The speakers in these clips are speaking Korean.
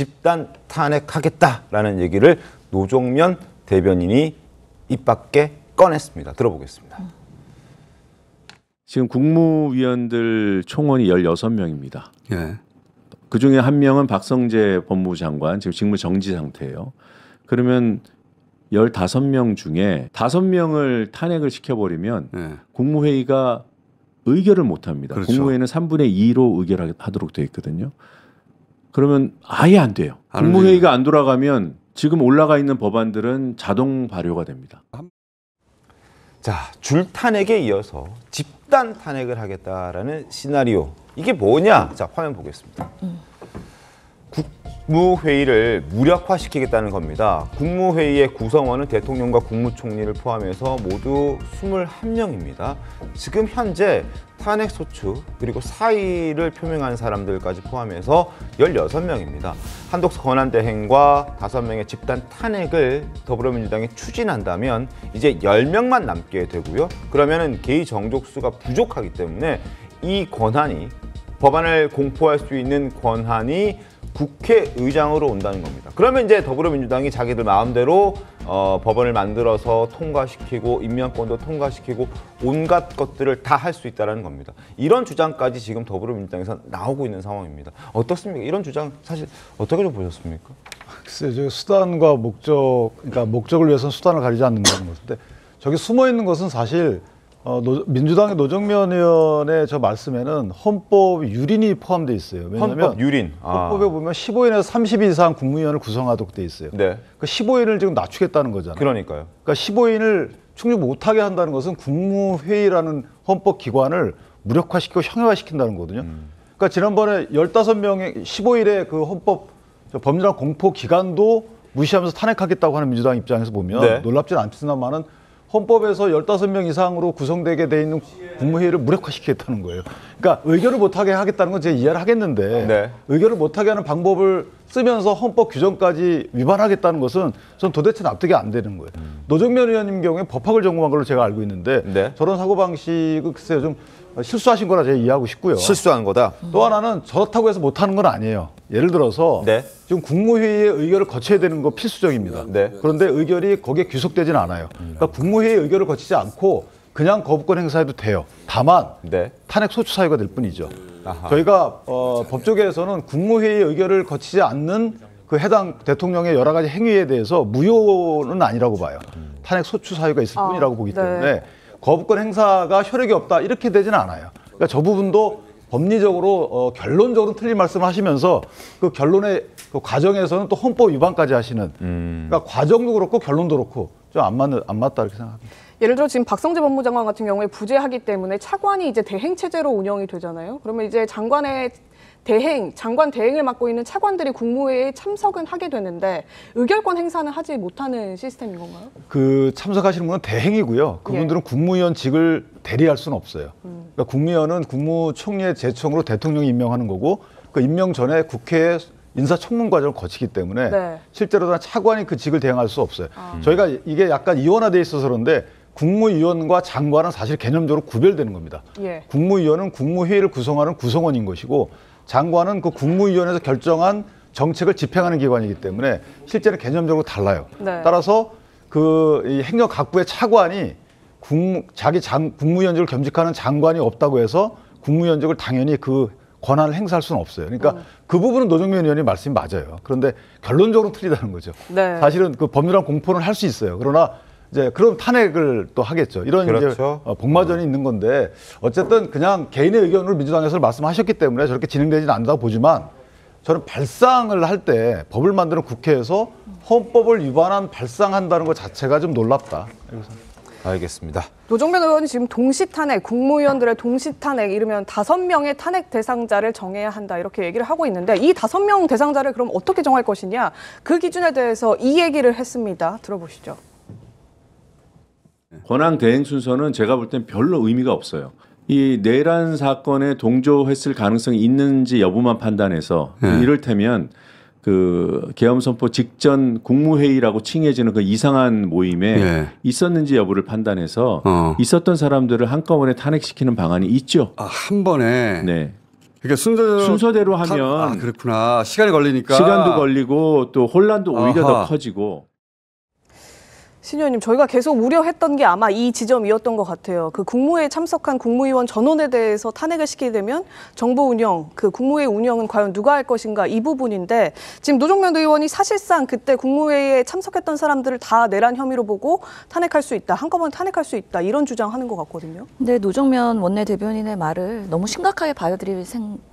집단 탄핵하겠다라는 얘기를 노정면 대변인이 입 밖에 꺼냈습니다. 들어보겠습니다. 지금 국무위원들 총원이 16명입니다. 예. 그중에 한 명은 박성재 법무부 장관 지금 직무 정지 상태예요. 그러면 15명 중에 5명을 탄핵을 시켜버리면 예. 국무회의가 의결을 못합니다. 그렇죠. 국무회의는 3분의 2로 의결하도록 되어 있거든요. 그러면 아예 안 돼요. 안 국무회의가 안 돌아가면 지금 올라가 있는 법안들은 자동 발효가 됩니다. 자, 줄 탄핵에 이어서 집단 탄핵을 하겠다라는 시나리오. 이게 뭐냐? 자, 화면 보겠습니다. 국무회의를 무력화시키겠다는 겁니다. 국무회의의 구성원은 대통령과 국무총리를 포함해서 모두 21명입니다. 지금 현재 탄핵소추 그리고 사의를 표명한 사람들까지 포함해서 16명입니다. 한독수 권한대행과 5명의 집단 탄핵을 더불어민주당이 추진한다면 이제 10명만 남게 되고요. 그러면은 개의 정족수가 부족하기 때문에 이 권한이 법안을 공포할 수 있는 권한이 국회의장으로 온다는 겁니다. 그러면 이제 더불어민주당이 자기들 마음대로 법안을 만들어서 통과시키고 임명권도 통과시키고 온갖 것들을 다 할 수 있다는 겁니다. 이런 주장까지 지금 더불어민주당에서 나오고 있는 상황입니다. 어떻습니까? 이런 주장 사실 어떻게 좀 보셨습니까? 글쎄요, 수단과 목적, 그러니까 목적을 위해서는 수단을 가리지 않는다는 것인데 저기 숨어 있는 것은 사실 민주당의 노정면 의원의 저 말씀에는 헌법 유린이 포함되어 있어요. 왜냐하면 헌법 유린. 헌법에 보면 15인에서 30인 이상 국무위원을 구성하도록 되어 있어요. 네. 그 15인을 지금 낮추겠다는 거잖아요. 그러니까요. 그러니까 15인을 충족 못하게 한다는 것은 국무회의라는 헌법 기관을 무력화시키고 형해화시킨다는 거거든요. 그러니까 지난번에 15명의 15일에 그 헌법 법률안 공포 기간도 무시하면서 탄핵하겠다고 하는 민주당 입장에서 보면 네. 놀랍지는 않지만은 헌법에서 15명 이상으로 구성되게 돼 있는 국무회의를 무력화시키겠다는 거예요. 그러니까 의결을 못하게 하겠다는 건 제가 이해를 하겠는데 네. 의결을 못하게 하는 방법을 쓰면서 헌법 규정까지 위반하겠다는 것은 전 도대체 납득이 안 되는 거예요. 노정면 의원님 경우에 법학을 전공한 걸로 제가 알고 있는데 네. 저런 사고방식을 글쎄요 좀 실수하신 거라 제가 이해하고 싶고요. 실수한 거다. 또 하나는 저렇다고 해서 못하는 건 아니에요. 예를 들어서 네. 지금 국무회의의 의결을 거쳐야 되는 거 필수적입니다. 네. 그런데 의결이 거기에 귀속되지는 않아요. 그러니까 국무회의 의결을 거치지 않고 그냥 거부권 행사해도 돼요. 다만 네. 탄핵 소추 사유가 될 뿐이죠. 아하. 저희가 법조계에서는 국무회의 의결을 거치지 않는 그 해당 대통령의 여러 가지 행위에 대해서 무효는 아니라고 봐요. 탄핵 소추 사유가 있을 뿐이라고 보기 네. 때문에 거부권 행사가 효력이 없다 이렇게 되지는 않아요. 그러니까 저 부분도 법리적으로 결론적으로 틀린 말씀을 하시면서 그 결론의 그 과정에서는 또 헌법 위반까지 하시는 그러니까 과정도 그렇고 결론도 그렇고 좀 안 맞다 이렇게 생각합니다. 예를 들어 지금 박성재 법무장관 같은 경우에 부재하기 때문에 차관이 이제 대행 체제로 운영이 되잖아요. 그러면 이제 장관 대행을 맡고 있는 차관들이 국무회의에 참석은 하게 되는데 의결권 행사는 하지 못하는 시스템인 건가요? 그 참석하시는 분은 대행이고요. 그분들은 국무위원직을 대리할 수는 없어요. 그러니까 국무위원은 국무총리의 제청으로 대통령이 임명하는 거고 그 임명 전에 국회에 인사청문 과정을 거치기 때문에 네. 실제로는 차관이 그 직을 대행할 수 없어요. 저희가 이게 약간 이원화돼 있어서 그런데 국무위원과 장관은 사실 개념적으로 구별되는 겁니다. 예. 국무위원은 국무회의를 구성하는 구성원인 것이고 장관은 그 국무위원회에서 결정한 정책을 집행하는 기관이기 때문에 실제는 개념적으로 달라요. 네. 따라서 이 행정각부의 차관이 국무위원직을 겸직하는 장관이 없다고 해서 국무위원직을 당연히 그 권한을 행사할 수는 없어요. 그러니까 그 부분은 노정면 의원님 말씀이 맞아요. 그런데 결론적으로 틀리다는 거죠. 네. 사실은 그 법률안 공포는 할 수 있어요. 그러나 이제 그럼 탄핵을 또 하겠죠. 이런 그렇죠. 이제 복마전이 있는 건데 어쨌든 그냥 개인의 의견으로 민주당에서 말씀하셨기 때문에 저렇게 진행되지는 않는다고 보지만 저는 발상을 할 때 법을 만드는 국회에서 헌법을 위반한 발상한다는 것 자체가 좀 놀랍다. 알겠습니다. 노정면 의원이 지금 동시탄핵, 국무위원들의 동시탄핵 이르면 5명의 탄핵 대상자를 정해야 한다 이렇게 얘기를 하고 있는데 이 5명 대상자를 그럼 어떻게 정할 것이냐 그 기준에 대해서 이 얘기를 했습니다. 들어보시죠. 권한 대행 순서는 제가 볼 땐 별로 의미가 없어요. 이 내란 사건에 동조했을 가능성이 있는지 여부만 판단해서 이를테면 그 계엄 선포 직전 국무회의라고 칭해지는 그 이상한 모임에 있었는지 여부를 판단해서 있었던 사람들을 한꺼번에 탄핵시키는 방안이 있죠. 한 번에. 네. 그러니까 순서대로 하면 그렇구나. 시간이 걸리니까. 시간도 걸리고 또 혼란도 오히려 더 커지고. 신 의원님, 저희가 계속 우려했던 게 아마 이 지점이었던 것 같아요. 그 국무회에 참석한 국무위원 전원에 대해서 탄핵을 시키게 되면 정부 운영, 그 국무회의 운영은 과연 누가 할 것인가 이 부분인데 지금 노정면 의원이 사실상 그때 국무회의에 참석했던 사람들을 다 내란 혐의로 보고 탄핵할 수 있다, 한꺼번에 탄핵할 수 있다 이런 주장하는 것 같거든요. 근데 노정면 원내대변인의 말을 너무 심각하게 받아들일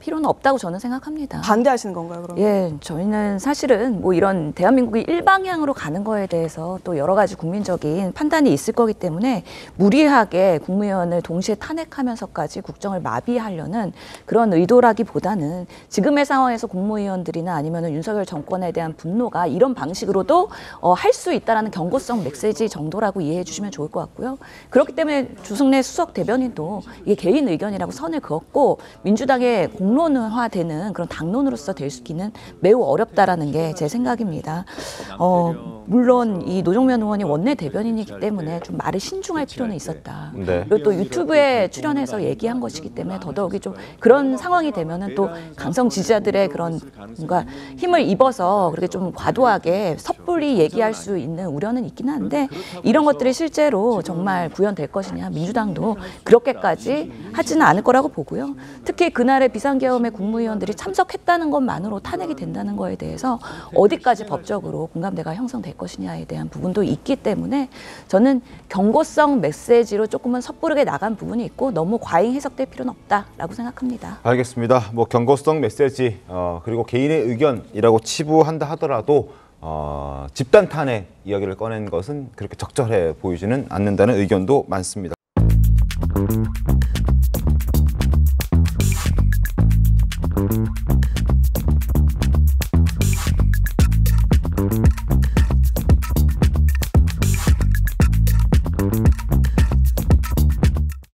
필요는 없다고 저는 생각합니다. 반대하시는 건가요, 그러면? 예, 저희는 사실은 뭐 이런 대한민국이 일방향으로 가는 거에 대해서 또 여러 가지 국민적인 판단이 있을 거기 때문에 무리하게 국무위원을 동시에 탄핵하면서까지 국정을 마비하려는 그런 의도라기보다는 지금의 상황에서 국무위원들이나 아니면 윤석열 정권에 대한 분노가 이런 방식으로도 할 수 있다라는 경고성 메시지 정도라고 이해해 주시면 좋을 것 같고요. 그렇기 때문에 주승래 수석 대변인도 이게 개인 의견이라고 선을 그었고 민주당의 공론화되는 그런 당론으로서 될 수 있기는 매우 어렵다라는 게 제 생각입니다. 물론 이 노정면 의원이 원내 대변인이기 때문에 좀 말을 신중할 필요는 있었다. 네. 그리고 또 유튜브에 출연해서 얘기한 것이기 때문에 더더욱이 좀 그런 상황이 되면은 또 강성 지지자들의 그런 뭔가 힘을 입어서 그렇게 좀 과도하게 섣불리 얘기할 수 있는 우려는 있긴 한데 이런 것들이 실제로 정말 구현될 것이냐 민주당도 그렇게까지 하지는 않을 거라고 보고요. 특히 그날의 비상계엄에 국무위원들이 참석했다는 것만으로 탄핵이 된다는 거에 대해서 어디까지 법적으로 공감대가 형성될 것이냐에 대한 부분도 있기 때문에 저는 경고성 메시지로 조금은 섣부르게 나간 부분이 있고 너무 과잉 해석될 필요는 없다라고 생각합니다. 알겠습니다. 뭐 경고성 메시지 그리고 개인의 의견이라고 치부한다 하더라도 집단 탄핵 이야기를 꺼낸 것은 그렇게 적절해 보이지는 않는다는 의견도 많습니다.